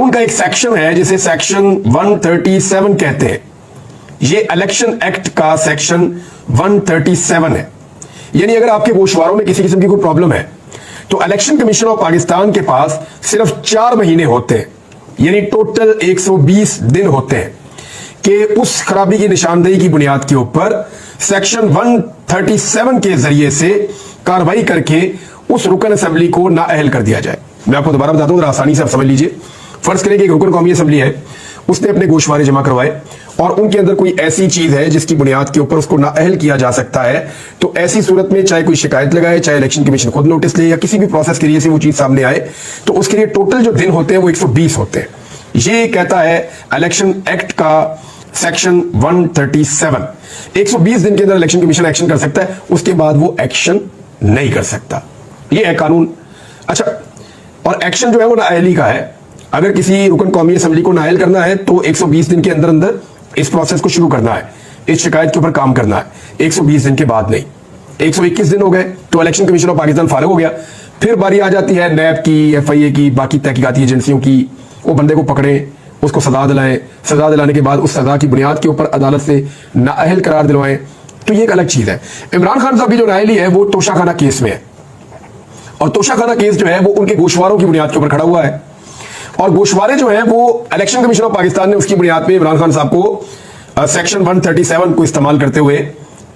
उनका एक सेक्शन है जिसे सेक्शन 137 कहते हैं। ये इलेक्शन एक्ट का सेक्शन 137 है। यानी अगर आपके गोशवारों में किसी किस्म की कोई प्रॉब्लम है तो इलेक्शन कमीशन ऑफ पाकिस्तान के पास सिर्फ 4 महीने होते हैं, यानी टोटल 120 दिन होते हैं कि उस खराबी की निशानदेही की बुनियाद के ऊपर सेक्शन 137 के जरिए से कार्रवाई करके उस रुकन असेंबली को नाअहल कर दिया जाए। मैं आपको दोबारा बताता हूं, आसानी से आप समझ लीजिए। फर्ज करें कि एक रुकन कौमी असेंबली है, उसने अपने गोशवारे जमा करवाए और उनके अंदर कोई ऐसी चीज है जिसकी बुनियाद के ऊपर उसको नाअहल किया जा सकता है, तो ऐसी सूरत में चाहे कोई शिकायत लगाए, चाहे इलेक्शन कमीशन खुद नोटिस ले या किसी भी प्रोसेस के लिए से वो चीज सामने आए, तो उसके लिए टोटल जो दिन होते हैं वो 120 होते हैं। ये कहता है इलेक्शन एक्ट का सेक्शन 137। 120 दिन के अंदर इलेक्शन कमीशन एक्शन कर सकता है, उसके बाद वो एक्शन नहीं कर सकता। ये है कानून। अच्छा, और एक्शन जो है वो नाअहली का है। अगर किसी रुकन कौमी असेंबली को नाअहल करना है तो 120 दिन के अंदर अंदर इस प्रोसेस को शुरू करना है, इस शिकायत के ऊपर काम करना है। 120 दिन के बाद नहीं। 121 दिन हो गए तो इलेक्शन कमीशन ऑफ पाकिस्तान फारिग हो गया। फिर बारी आ जाती है नैब की, FIA की, बाकी तहकीकाती एजेंसियों की। वो बंदे को पकड़े, उसको सजा दिलाएं, सजा दिलाने के बाद उस सजा की बुनियाद के ऊपर अदालत से नाअहल करार दिलवाएं, तो ये एक अलग चीज है। इमरान खान साहब की जो नाअहली है वो तोशाखाना केस में है, और तोशाखाना केस जो है वो उनके गोशवारों की बुनियाद के ऊपर खड़ा हुआ है, और गोशवारे जो है वो इलेक्शन कमीशन ऑफ पाकिस्तान ने उसकी बुनियाद पे इमरान खान साहब को सेक्शन 137 को इस्तेमाल करते हुए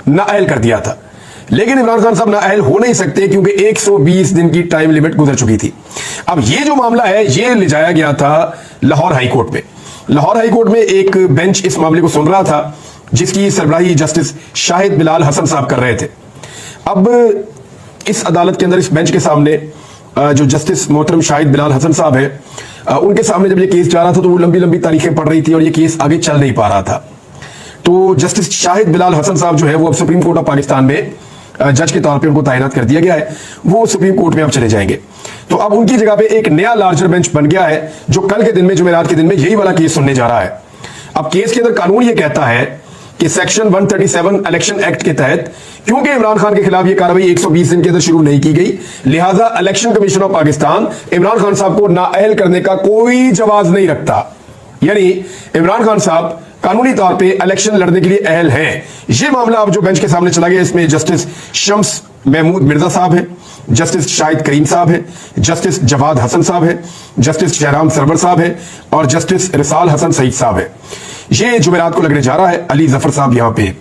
नाअहल कर दिया था। लेकिन इमरान खान साहब नाअहल हो नहीं सकते क्योंकि 120 दिन की टाइम लिमिट गुजर चुकी थी। अब ये जो मामला है ये ले जाया गया था लाहौर हाई कोर्ट में। लाहौर हाई कोर्ट में एक बेंच इस मामले को सुन रहा था, जिसकी सरबराही जस्टिस शाहिद बिलाल हसन साहब कर रहे थे। अब इस अदालत के अंदर, इस बेंच के सामने जो जस्टिस मोहतरम शाहिद बिलाल हसन साहब है, उनके सामने जब ये केस जा रहा था तो वो लंबी लंबी तारीखें पढ़ रही थी और ये केस आगे चल नहीं पा रहा था। तो जस्टिस शाहिद बिलाल हसन साहब जो है वो अब सुप्रीम कोर्ट ऑफ पाकिस्तान में जज के तौर पे उनको तैनात कर दिया गया है। वो सुप्रीम कोर्ट में अब चले जाएंगे। तो अब उनकी जगह पे एक नया लार्जर बेंच बन गया है जो कल के दिन में, जुमेरात के दिन में यही वाला केस सुनने जा रहा है। अब केस के अंदर कानून ये कहता है कि सेक्शन 137 इलेक्शन एक्ट के तहत क्योंकि इमरान खान के खिलाफ ये कार्रवाई 120 दिन के अंदर शुरू नहीं की गई, लिहाजा election commission of Pakistan Imran Khan साहब को नाअहल करने का कोई जवाब नहीं रखता। यानी इमरान खान साहब कानूनी तौर पे इलेक्शन लड़ने के लिए अहल हैं। ये मामला अब जो बेंच के सामने चला गया, इसमें जस्टिस शम्स महमूद मिर्जा साहब है, जस्टिस शाहिद करीम साहब है, जस्टिस जवाद हसन साहब है, जस्टिस शहराम सरवर साहब है और जस्टिस रिसाल हसन सईद साहब है। ये जुमेरात को लगने जा रहा है। अली जफर साहब यहाँ पे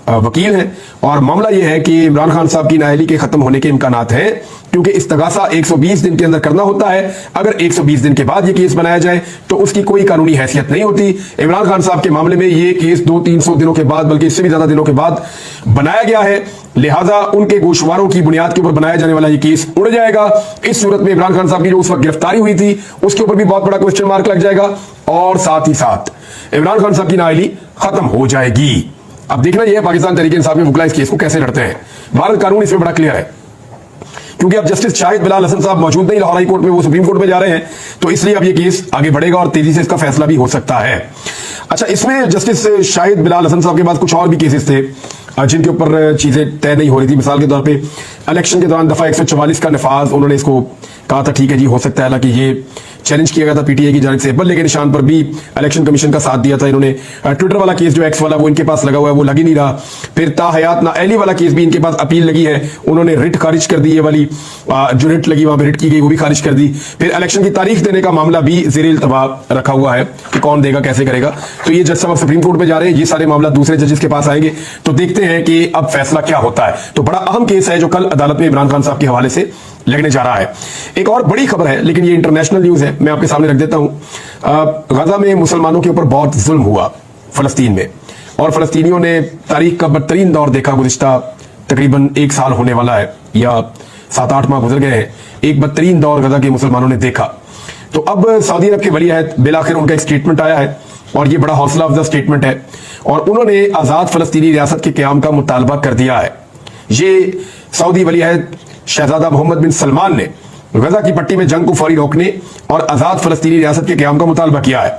वकील हैं और मामला यह है कि इमरान खान साहब की नाअहली के खत्म होने के इम्कानात हैं, क्योंकि इस्तगासा 120 दिन के अंदर करना होता है। अगर 120 दिन के बाद ये केस बनाया जाए तो उसकी कोई कानूनी हैसियत नहीं होती। इमरान खान साहब के मामले में ये केस 200-300 दिनों के बाद, बल्कि इससे भी ज्यादा दिनों के बाद बनाया गया है, लिहाजा उनके गोशवारों की बुनियाद के ऊपर बनाया जाने वाला ये केस उड़ जाएगा। इस सूरत में इमरान खान साहब की जो उस वक्त गिरफ्तारी हुई थी उसके ऊपर भी बहुत बड़ा क्वेश्चन मार्क लग जाएगा और साथ ही साथ इमरान खान साहब की नाअहली खत्म हो जाएगी। अब देखना यह है पाकिस्तान तहरीक इंसाफ में वकील इस केस को कैसे लड़ते हैं। भारत कानून इसमें बड़ा क्लियर है, क्योंकि अब जस्टिस शाहिद बिलाल हसन साहब मौजूद नहीं लाहौर हाई कोर्ट में, वो सुप्रीम कोर्ट में जा रहे हैं, तो इसलिए अब ये केस आगे बढ़ेगा और तेजी से इसका फैसला भी हो सकता है। अच्छा, इसमें जस्टिस शाहिद बिलाल हसन साहब के बाद कुछ और भी केसेस थे जिनके ऊपर चीजें तय नहीं हो रही थी। मिसाल के तौर पे इलेक्शन के दौरान दफा 144 का नफाज, उन्होंने इसको कहा था ठीक है जी हो सकता है, हालांकि ये चैलेंज किया गया था PTI की जानिब से। बल्ले के निशान पर भी इलेक्शन कमीशन का साथ दिया था इन्होंने। ट्विटर वाला केस जो एक्स वाला वो इनके पास लगा हुआ है, वो लग ही नहीं रहा। फिर ताहयात नाअहली वाला केस भी इनके पास अपील लगी है, उन्होंने रिट खारिज कर दी। ये वाली जो रिट लगी वहां पर रिट की गई वो भी खारिज कर दी। फिर इलेक्शन की तारीख देने का मामला भी ज़ेर इल्तवा रखा हुआ है कि कौन देगा, कैसे करेगा। तो ये जज साहब सुप्रीम कोर्ट में जा रहे हैं, ये सारे मामला दूसरे जजेस के पास आएंगे, तो देखते हैं कि अब फैसला क्या होता है। तो बड़ा अहम केस है जो कल अदालत में इमरान खान साहब के हवाले से लगने जा रहा है। एक और बड़ी खबर है, लेकिन ये इंटरनेशनल न्यूज है, मैं आपके सामने रख देता हूं। गजा में मुसलमानों के ऊपर बहुत जुल्म हुआ फलस्तीन में, और फलस्तीनियों ने तारीख का बदतरीन दौर देखा। गुज़िश्ता तकरीबन 1 साल होने वाला है या 7-8 माह गुजर गए हैं। एक बदतरीन दौर गजा के मुसलमानों ने देखा। तो अब सऊदी अरब के वली अहद बिलाखिर उनका एक स्टेटमेंट आया है, और ये बड़ा हौसला अफजा स्टेटमेंट है, और उन्होंने आजाद फलस्तीनी रियासत के क्याम का मुतालबा कर दिया है। ये सऊदी वली अहद शहजादा मोहम्मद बिन सलमान ने गजा की पट्टी में जंग को फौरी रोकने और आजाद फलस्तीनी रियासत के क्याम का मुतालबा किया है।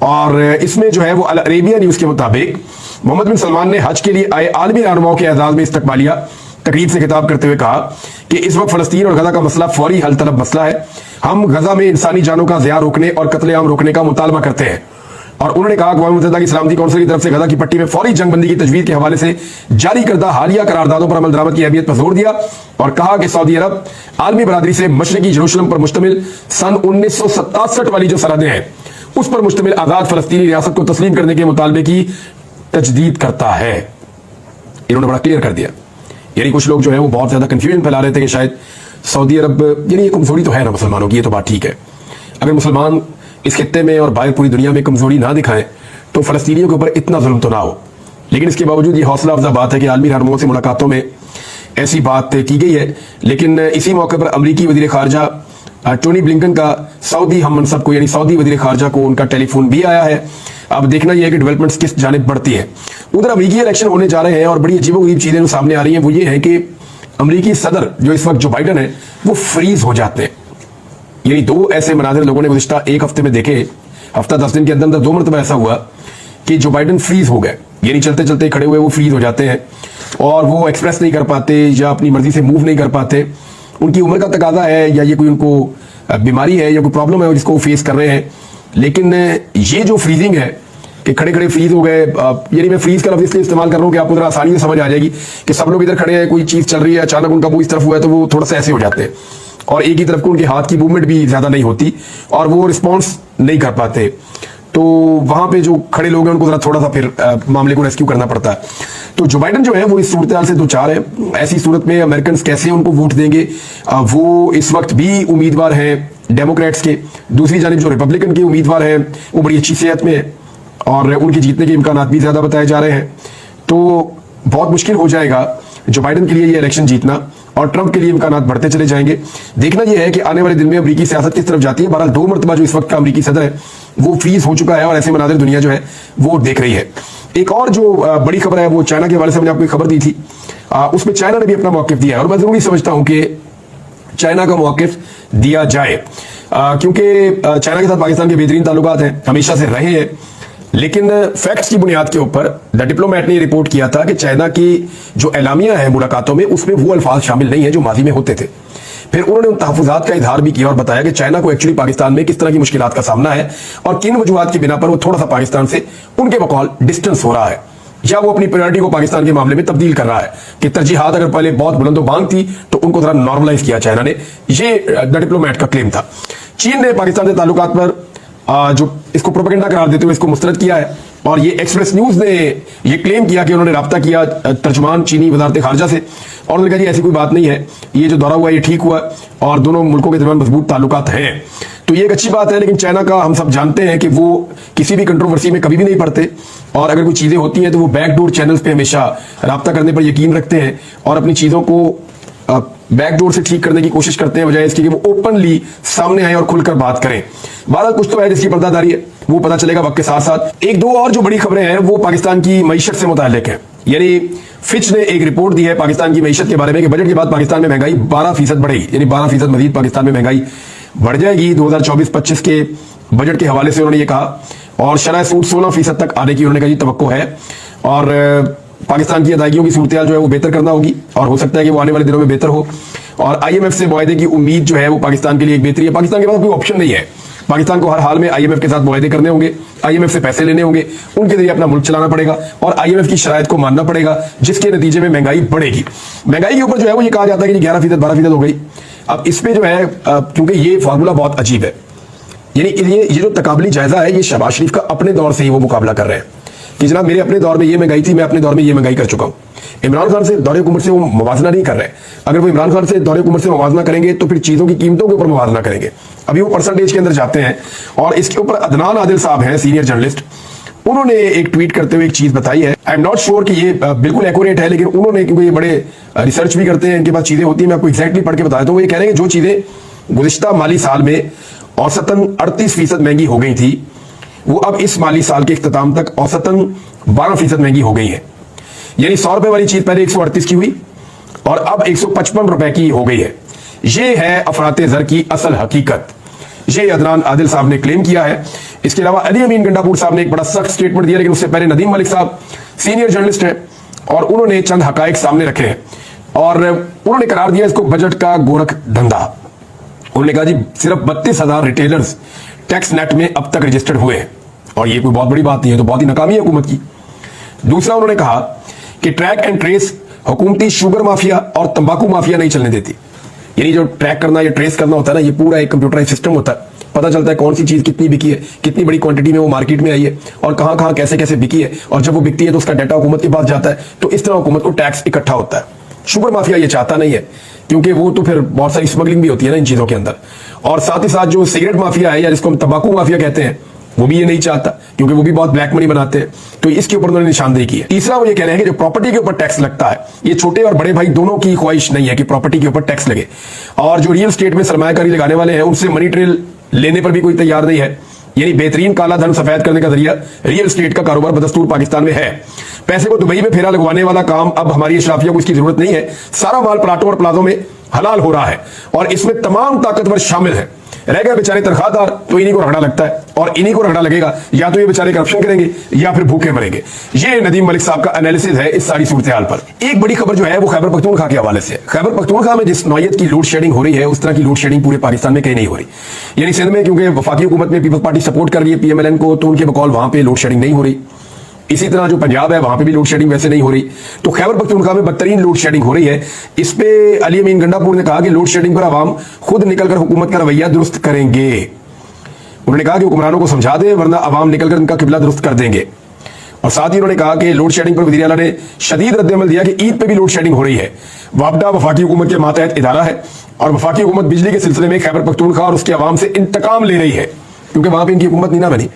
और इसमें जो है वो अल अरेबिया न्यूज के मुताबिक मोहम्मद बिन सलमान ने हज के लिए आए आलमी रहनुमाओं के एजाज में इस्तकबालिया तकरीब से खिताब करते हुए कहा कि इस वक्त फलस्तीन और गजा का मसला फौरी हल तलब मसला है। हम गजा में इंसानी जानों का ज़िया रोकने और कत्लेआम रोकने का मुतालबा करते हैं। और उन्होंने कहा अक़वाम मुत्तहिदा की सलामती कौंसिल की तरफ से गजा की पट्टी में फौरी जंगबंदी की तजवीज़ के हवाले से जारी करदा हालिया करारदादों पर अमल दरामद की अहमियत पर जोर दिया और कहा कि सऊदी अरब आलमी बरादरी से मशरकी यरूशलेम पर मुश्तमिल सन 1967 वाली जो सरहदें हैं उस पर मुश्तमिल आज़ाद फ़लस्तीनी रियासत को तस्लीम करने के मुतालबे की तजदीद करता है। इन्होंने बड़ा क्लियर कर दिया। यानी कुछ लोग जो है वो बहुत ज्यादा कंफ्यूजन फैला रहे थे कि शायद सऊदी अरब, यानी ये कमजोरी तो है ना मुसलमानों की, ये तो बात ठीक है। अगर मुसलमान इस खित्ते में और बाहर पूरी दुनिया में कमजोरी ना दिखाएं तो फलस्तीनियों के ऊपर इतना जुल्म तो ना हो। लेकिन इसके बावजूद ये हौसला अफजा बात है कि आलमी रहनुमाओं से मुलाकातों में ऐसी बात की गई है। लेकिन इसी मौके पर अमरीकी वजीर खारजा टोनी ब्लिंकन का सऊदी हम मनसब को, यानी सऊदी वजीर खारजा को उनका टेलीफोन भी आया है। अब देखना यह है कि डेवलपमेंट्स किस जानिब बढ़ती है। उधर अमरीकी इलेक्शन होने जा रहे हैं और बड़ी अजीबोगरीब चीजें जो सामने आ रही हैं वो ये है कि अमरीकी सदर जो इस वक्त जो बाइडन है वो फ्रीज हो जाते हैं। यानी दो ऐसे मनाजिर लोगों ने गुज़िश्ता एक हफ्ते में देखे, हफ्ता 10 दिन के अंदर अंदर 2 मरतबा ऐसा हुआ कि जो बाइडन फ्रीज हो गए, यानी चलते चलते खड़े हुए वो फ्रीज हो जाते हैं और वो एक्सप्रेस नहीं कर पाते या अपनी मर्जी से मूव नहीं कर पाते। उनकी उम्र का तकाजा है या ये कोई उनको बीमारी है या कोई प्रॉब्लम है जिसको वो फेस कर रहे हैं। लेकिन ये जो फ्रीजिंग है कि खड़े खड़े फ्रीज हो गए, यानी मैं फ्रीज का लफ्ज़ इसलिए इस्तेमाल कर रहा हूँ कि आपको जरा आसानी से समझ आ जाएगी कि सब लोग इधर खड़े हैं, कोई चीज़ चल रही है, अचानक उनका मुंह इस तरफ हुआ है तो वो थोड़ा सा ऐसे हो जाते हैं और एक ही तरफ को उनके हाथ की मूवमेंट भी ज़्यादा नहीं होती और वो रिस्पॉन्स नहीं कर पाते। तो वहाँ पे जो खड़े लोग हैं उनको जरा थोड़ा सा फिर मामले को रेस्क्यू करना पड़ता है। तो जो बाइडन जो है वो इस सूरत हाल से दो चार है। ऐसी सूरत में अमेरिकन कैसे उनको वोट देंगे? वो इस वक्त भी उम्मीदवार हैं डेमोक्रेट्स के, दूसरी जानिब जो रिपब्लिकन के उम्मीदवार हैं वो बड़ी अच्छी सेहत में है और उनके जीतने के इम्कान भी ज्यादा बताए जा रहे हैं। तो बहुत मुश्किल हो जाएगा जो बाइडन के लिए ये इलेक्शन जीतना और ट्रंप के लिए इम्कान बढ़ते चले जाएंगे। देखना यह है कि आने वाले दिन में अमरीकी सियासत किस तरफ जाती है। बहरहाल 2 मरतबा जो इस वक्त का अमरीकी सदर है वो फ्रीज हो चुका है और ऐसे मनाजिर दुनिया जो है वो देख रही है। एक और जो बड़ी खबर है वो चाइना के हवाले से मैंने आपको खबर दी थी, उसमें चाइना ने भी अपना मौक़िफ़ दिया है और मैं जरूरी समझता हूं कि चाइना का मौक़िफ़ दिया जाए क्योंकि चाइना के साथ पाकिस्तान के बेहतरीन ताल्लुकात हैं, हमेशा से रहे हैं। लेकिन फैक्ट्स की बुनियाद के ऊपर द डिप्लोमेट ने रिपोर्ट किया था कि चाइना की जो एलामिया है मुलाकातों में उसमें वो अल्फाज शामिल नहीं है जो माजी में होते थे। फिर उन्होंने उन तहफ़्फ़ुज़ात का इजहार भी किया और बताया कि चाइना को एक्चुअली पाकिस्तान में किस तरह की मुश्किलात का सामना है और किन वजूहात की बिना पर वो थोड़ा सा पाकिस्तान से उनके बकौल डिस्टेंस हो रहा है या वो अपनी प्रायोरिटी को पाकिस्तान के मामले में तब्दील कर रहा है कि तरजीहात अगर पहले बहुत बुलंदो बांग थी तो उनको जरा नॉर्मलाइज किया चाइना ने। ये द डिप्लोमेट का क्लेम था। चीन ने पाकिस्तान से ताल्लुकात पर जो इसको प्रोपेगेंडा करार देते हुए इसको मुस्तरद किया है और ये एक्सप्रेस न्यूज ने ये क्लेम किया कि उन्होंने राब्ता किया तर्जुमान चीनी वजारत खारजा से और उन्होंने कहा जी ऐसी कोई बात नहीं है, ये जो दौरा हुआ ये ठीक हुआ और दोनों मुल्कों के दरमियान मजबूत ताल्लुकात हैं। तो ये एक अच्छी बात है। लेकिन चाइना का हम सब जानते हैं कि वो किसी भी कंट्रोवर्सी में कभी भी नहीं पड़ते और अगर कोई चीजें होती हैं तो वो बैकडोर चैनल्स पे हमेशा राब्ता करने पर यकीन रखते हैं और अपनी चीजों को बैकडोर से ठीक करने की कोशिश करते हैं बजाय इसकी कि वो ओपनली सामने आए और खुलकर बात करें। बात कुछ तो है जिसकी पर्दादारी है वो पता चलेगा वक्त के साथ साथ। एक दो और जो बड़ी खबरें हैं वो पाकिस्तान की मईशत से मुताल्लिक है। यानी फिच ने एक रिपोर्ट दी है पाकिस्तान की मईशत के बारे में कि बजट के बाद पाकिस्तान में महंगाई 12% बढ़ेगी, यानी 12% मजीद पाकिस्तान में महंगाई बढ़ जाएगी 2024-25 के बजट के हवाले से उन्होंने ये कहा। और शरह सूद 16% तक आने की उन्होंने कहा तवक्को है और पाकिस्तान की अदायगियों की सूरत जो है वो बेहतर करना होगी और हो सकता है कि वो आने वाले दिनों में बेहतर हो। और IMF से मुआहदे की उम्मीद जो है वो पाकिस्तान के लिए एक बेहतरी है। पाकिस्तान के पास कोई ऑप्शन नहीं है, पाकिस्तान को हर हाल में IMF के साथ मुआहदे करने होंगे, IMF से पैसे लेने होंगे, उनके जरिए अपना मुल्क चलाना पड़ेगा और IMF की शराइत को मानना पड़ेगा जिसके नतीजे में महंगाई बढ़ेगी। महंगाई के ऊपर जो है वो ये कहा जाता है कि 11% 12% हो गई। अब इसमें जो है क्योंकि ये फार्मूला बहुत अजीब है, यानी ये जो तकाबली जायजा है ये शहबाज शरीफ का अपने दौर से ही वो मुकाबला कर रहे हैं कि जनाब मेरे अपने दौर में ये महंगाई थी, मैं अपने दौर में ये महंगाई कर चुका हूं। इमरान खान से दौरे हुकूमत से वो मुवाजना नहीं कर रहे। अगर वो इमरान खान से दौरे हुकूमत से मुवाजना करेंगे तो फिर चीजों की कीमतों के ऊपर मुवाजना करेंगे। अभी वो परसेंटेज के अंदर जाते हैं और इसके ऊपर अदनान आदिल साहब हैं सीनियर जर्नलिस्ट, उन्होंने एक ट्वीट करते हुए एक चीज बताई है। आई एम नॉट श्योर कि ये बिल्कुल एक्यूरेट है लेकिन उन्होंने, क्योंकि ये बड़े रिसर्च भी करते हैं, इनके पास चीजें होती हैं, मैं आपको एग्जैक्टली पढ़ के बताया तो वो ये कह रहे हैं कि जो चीजें गुज़िश्ता माली साल में औसतन 38% महंगी हो गई थी वो अब इस माली साल के इख्तिताम तक औसतन 12% महंगी हो गई है। यानी 100 रुपए वाली चीज पहले 138 की हुई और अब 155 रुपए की हो गई है। ये है अफराते ज़र की असल हकीकत। ये अदनान आदिल साहब ने क्लेम किया है। इसके अलावा अली अमीन गंडापुर साहब ने एक बड़ा सख्त स्टेटमेंट दिया, लेकिन उससे पहले नदीम मलिक साहब सीनियर जर्नलिस्ट हैं और उन्होंने चंद हकायक सामने रखे हैं और उन्होंने करार दिया इसको बजट का गोरख धंधा। उन्होंने कहा जी सिर्फ 32,000 रिटेलर्स टैक्स नेट में अब तक रजिस्टर्ड हुए हैं, और ये कोई बहुत बड़ी बात नहीं है, तो बहुत ही नाकामी है हुकूमत की। दूसरा उन्होंने कहा कि ट्रैक एंड ट्रेस हुकूमती शुगर माफिया और तंबाकू माफिया नहीं चलने देती। यानी जो ट्रैक करना या ट्रेस करना होता है ना, ये पूरा एक कंप्यूटराइज सिस्टम होता है, पता चलता है कौन सी चीज कितनी बिकी है, कितनी बड़ी क्वांटिटी में वो मार्केट में आई है, और कहां कहां कैसे कैसे बिकी है, और जब वो बिकती है तो उसका डाटा हुकूमत के पास जाता है। तो इस तरह हुकूमत को टैक्स इकट्ठा होता है। शुगर माफिया ये चाहता नहीं है, क्योंकि वो तो फिर बहुत सारी स्मगलिंग भी होती है ना इन चीजों के अंदर। और साथ ही साथ जो सिगरेट माफिया है, या जिसको हम तंबाकू माफिया कहते हैं, वो भी ये नहीं चाहता, क्योंकि वो भी बहुत ब्लैक मनी बनाते हैं। तो इसके ऊपर उन्होंने निशानदेही की है। तीसरा वो ये कह रहे हैं कि जो प्रॉपर्टी के ऊपर टैक्स लगता है, ये छोटे और बड़े भाई दोनों की ख्वाहिश नहीं है कि प्रॉपर्टी के ऊपर टैक्स लगे, और जो रियल स्टेट में सरमायाकारी लगाने वाले हैं उनसे मनी ट्रेल लेने पर भी कोई तैयार नहीं है। यानी बेहतरीन काला धन सफेद करने का जरिया रियल स्टेट का कारोबार बदस्तूर पाकिस्तान में है। पैसे को दुबई में फेरा लगवाने वाला काम अब हमारी अशराफिया को इसकी जरूरत नहीं है। सारा माल प्लाटों और प्लाजों में हलाल हो रहा है, और इसमें तमाम ताकतवर शामिल है। रह गए बेचारे तनख्वाहदार, तो इन्हीं को रगड़ा लगता है, और इन्हीं को रगड़ा लगेगा, या तो ये बेचारे करप्शन करेंगे या फिर भूखे मरेंगे। ये नदीम मलिक साहब का एनालिसिस है इस सारी सूरत हाल पर। एक बड़ी खबर जो है वो खैबर पख्तूनख्वा के हवाले से है। खैबर पख्तूनख्वा में जिस नौयत की लोड शेडिंग हो रही है, उस तरह की लोड शेडिंग पूरे पाकिस्तान में कहीं नहीं हो रही। यानी सिंध में क्योंकि वफाकी हुकूमत में पीपल्स पार्टी सपोर्ट कर रही है PMLN को, तो उनके बकौल वहां पे लोड शेडिंग नहीं हो रही। इसी तरह जो पंजाब है वहां पे भी लोड शेडिंग वैसे नहीं हो रही। तो खैबर पख्तूनख्वा में बदतरीन लोड शेडिंग हो रही है। इस पे अली अमीन गंडापुर ने कहा कि लोड शेडिंग पर आवाम खुद निकलकर हुकूमत का रवैया दुरुस्त करेंगे। उन्होंने कहा कि हुक्मरानों को समझा दें, वरना आवाम निकलकर उनका किबला दुरुस्त कर देंगे। और साथ ही उन्होंने कहा कि लोड शेडिंग पर वज़ीर आला ने शदीद रद्द-ए-अमल दिया कि ईद पे भी लोड शेडिंग हो रही है। वापडा वफाकी हुकूमत के मातहत इदारा है, और वफाकी हुकूमत बिजली के सिलसिले में खैबर पख्तूनख्वा और उसके अवाम से इंतकाम ले रही है, क्योंकि वहां पर इनकी हुकूमत नहीं ना बनी।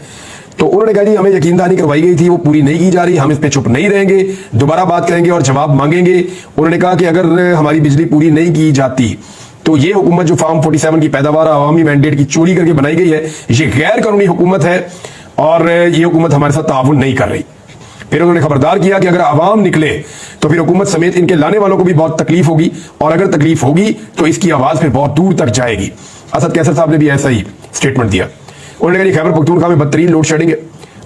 तो उन्होंने कहा जी हमें यकीन दहानी करवाई गई थी, वो पूरी नहीं की जा रही, हम इस पे चुप नहीं रहेंगे, दोबारा बात करेंगे और जवाब मांगेंगे। उन्होंने कहा कि अगर हमारी बिजली पूरी नहीं की जाती तो ये हुकूमत जो फार्म 47 की पैदावार अवामी मैंडेट की चोरी करके बनाई गई है, ये गैर कानूनी हुकूमत है, और ये हुकूमत हमारे साथ ताउन नहीं कर रही। फिर उन्होंने खबरदार किया कि अगर आवाम निकले तो फिर हुकूमत समेत इनके लाने वालों को भी बहुत तकलीफ होगी, और अगर तकलीफ होगी तो इसकी आवाज फिर बहुत दूर तक जाएगी। असद कैसर साहब ने भी ऐसा ही स्टेटमेंट दिया। उन्होंने कहा खैबर पख्तूनख्वा में बदतरीन लोड शेडिंग है,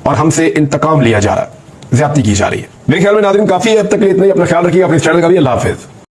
और हमसे इंतकाम लिया जा रहा है, ज्यादती की जा रही है। मेरे ख्याल में नाज़रीन काफी है अब तक, इतना ही। अपना ख्याल रखिए, अपने चैनल का भी। अल्लाह हाफिज।